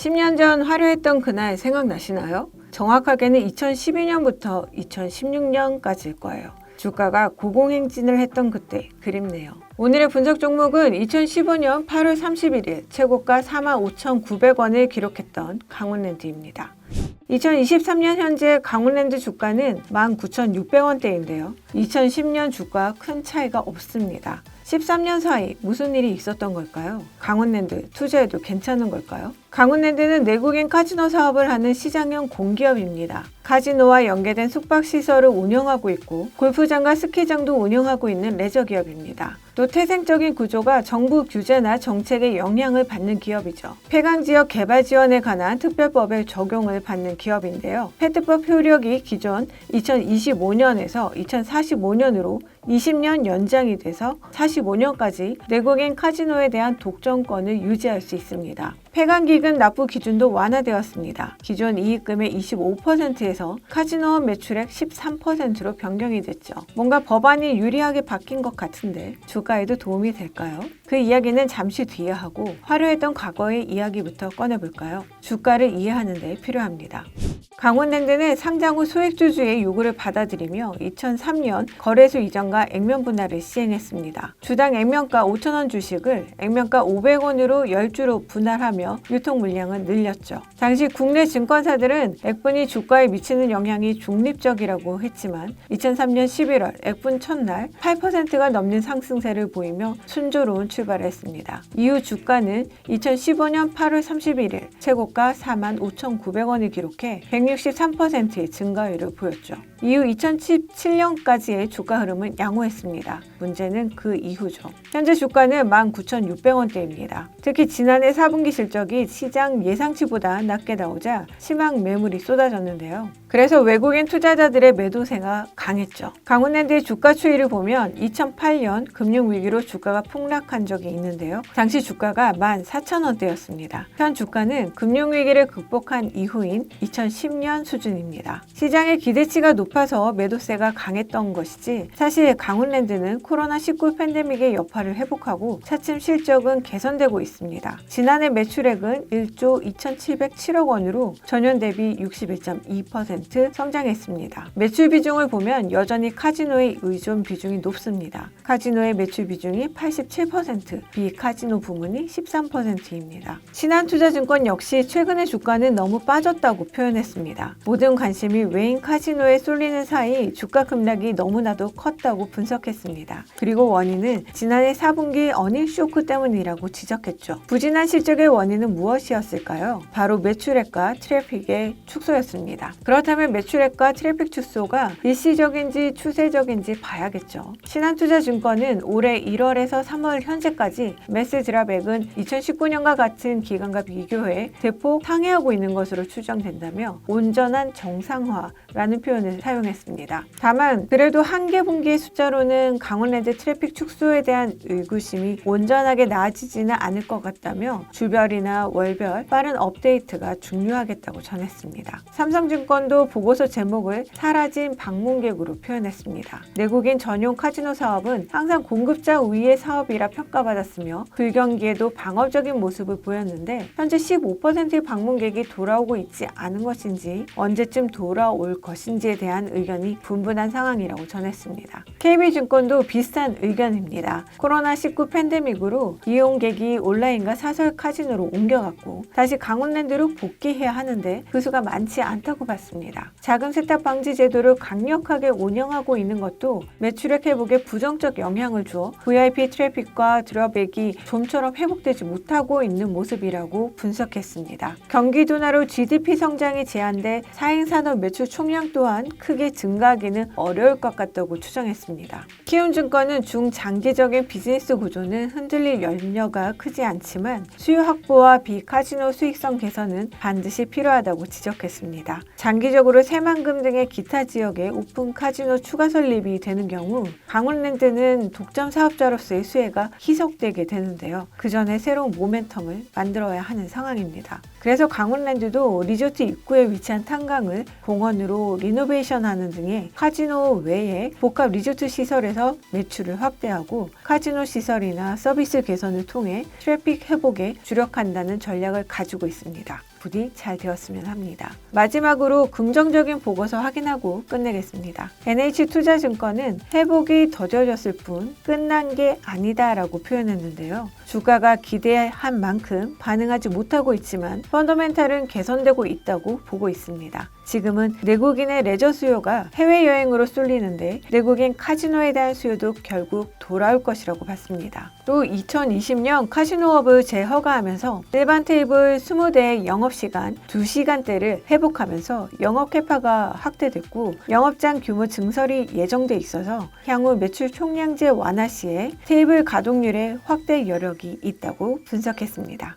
10년 전 화려했던 그날 생각나시나요? 정확하게는 2012년부터 2016년까지일 거예요. 주가가 고공행진을 했던 그때 그립네요. 오늘의 분석 종목은 2015년 8월 31일 최고가 45,900원을 기록했던 강원랜드입니다. 2023년 현재 강원랜드 주가는 19,600원대인데요. 2010년 주가와 큰 차이가 없습니다. 13년 사이 무슨 일이 있었던 걸까요? 강원랜드 투자해도 괜찮은 걸까요? 강원랜드는 내국인 카지노 사업을 하는 시장형 공기업입니다. 카지노와 연계된 숙박시설을 운영하고 있고 골프장과 스키장도 운영하고 있는 레저 기업입니다. 또 태생적인 구조가 정부 규제나 정책의 영향을 받는 기업이죠. 폐강지역 개발 지원에 관한 특별법의 적용을 받는 기업인데요. 페트법 효력이 기존 2025년에서 2045년으로 20년 연장이 돼서 45년까지 내국인 카지노에 대한 독점권을 유지할 수 있습니다. 폐강기금 납부 기준도 완화되었습니다. 기존 이익금의 25%에서 카지노 매출액 13%로 변경이 됐죠. 뭔가 법안이 유리하게 바뀐 것 같은데 주가에도 도움이 될까요? 그 이야기는 잠시 뒤에 하고 화려했던 과거의 이야기부터 꺼내볼까요? 주가를 이해하는 데 필요합니다. 강원랜드는 상장 후 소액주주의 요구를 받아들이며 2003년 거래소 이전과 액면 분할을 시행했습니다. 주당 액면가 5,000원 주식을 액면가 500원으로 10주로 분할하며 유통 물량을 늘렸죠. 당시 국내 증권사들은 액분이 주가에 미치는 영향이 중립적이라고 했지만 2003년 11월 액분 첫날 8%가 넘는 상승세를 보이며 순조로운 출발을 했습니다. 이후 주가는 2015년 8월 31일 최고가 45,900원을 기록해 163%의 증가율을 보였죠. 이후 2017년까지의 주가 흐름은 양호했습니다. 문제는 그 이후죠. 현재 주가는 19,600원대입니다. 특히 지난해 4분기 실적이 시장 예상치보다 낮게 나오자 심한 매물이 쏟아졌는데요. 그래서 외국인 투자자들의 매도세가 강했죠. 강원랜드의 주가 추이를 보면 2008년 금융위기로 주가가 폭락한 적이 있는데요. 당시 주가가 14,000원대였습니다. 현 주가는 금융위기를 극복한 이후인 2010년 수준입니다. 시장의 기대치가 높아서 매도세가 강했던 것이지 사실 강원랜드는 코로나19 팬데믹의 여파를 회복하고 차츰 실적은 개선되고 있습니다. 지난해 매출액은 1조 2,707억 원으로 전년 대비 61.2% 성장했습니다. 매출 비중을 보면 여전히 카지노의 의존 비중이 높습니다. 카지노의 매출 비중이 87%, 비카지노 부문이 13%입니다. 신한투자증권 역시 최근에 주가는 너무 빠졌다고 표현했습니다. 모든 관심이 외인 카지노에 쏠리는 사이 주가 급락이 너무나도 컸다고 분석했습니다. 그리고 원인은 지난해 4분기 어닝 쇼크 때문이라고 지적했죠. 부진한 실적의 원인은 무엇이었을까요? 바로 매출액과 트래픽의 축소였습니다. 그렇다면 매출액과 트래픽 축소가 일시적인지 추세적인지 봐야겠죠. 신한투자증권은 올해 1월에서 3월 현재까지 매스 드랍액은 2019년과 같은 기간과 비교해 대폭 상회하고 있는 것으로 추정된다며 온전한 정상화라는 표현을 사용했습니다. 다만 그래도 한개 분기의 숫자로는 강원랜드 트래픽 축소에 대한 의구심이 온전하게 나아지지는 않을 것 같다며 주별이나 월별 빠른 업데이트가 중요하겠다고 전했습니다. 삼성증권도 보고서 제목을 사라진 방문객으로 표현했습니다. 내국인 전용 카지노 사업은 항상 공급자 우위의 사업이라 평가받았으며 불경기에도 방어적인 모습을 보였는데 현재 15%의 방문객이 돌아오고 있지 않은 것인지 언제쯤 돌아올 것인지에 대한 의견이 분분한 상황이라고 전했습니다. KB증권도 비슷한 의견입니다. 코로나19 팬데믹으로 이용객이 온라인과 사설 카지노로 옮겨갔고 다시 강원랜드로 복귀해야 하는데 그 수가 많지 않다고 봤습니다. 자금 세탁 방지 제도를 강력하게 운영하고 있는 것도 매출액 회복에 부정적 영향을 주어 VIP 트래픽과 드랍액이 좀처럼 회복되지 못하고 있는 모습이라고 분석했습니다. 경기 둔화로 GDP 성장이 제한돼 사행산업 매출 총량 또한 크게 증가하기는 어려울 것 같다고 추정했습니다. 키움증권은 중장기적인 비즈니스 구조는 흔들릴 염려가 크지 않지만 수요 확보와 비카지노 수익성 개선은 반드시 필요하다고 지적했습니다. 장기적으로 새만금 등의 기타 지역에 오픈 카지노 추가 설립이 되는 경우 강원랜드는 독점 사업자로서의 수혜가 희석되게 되는데요. 그 전에 새로운 모멘텀을 만들어야 하는 상황입니다. 그래서 강원랜드도 리조트 입구에 위치한 탄강을 공원으로 리노베이션하는 등의 카지노 외에 복합 리조트 시설에서 매출을 확대하고 카지노 시설이나 서비스 개선을 통해 트래픽 회복에 주력한다는 전략을 가지고 있습니다. 부디 잘 되었으면 합니다. 마지막으로 긍정적인 보고서 확인하고 끝내겠습니다. NH투자증권은 회복이 더뎌졌을 뿐 끝난 게 아니다라고 표현했는데요. 주가가 기대한 만큼 반응하지 못하고 있지만 펀더멘탈은 개선되고 있다고 보고 있습니다. 지금은 내국인의 레저 수요가 해외여행으로 쏠리는데 내국인 카지노에 대한 수요도 결국 돌아올 것이라고 봤습니다. 또 2020년 카지노업을 재허가하면서 일반 테이블 20대의 영업시간 2시간대를 회복하면서 영업 캐파가 확대됐고 영업장 규모 증설이 예정돼 있어서 향후 매출 총량제 완화 시에 테이블 가동률의 확대 여력이 있다고 분석했습니다.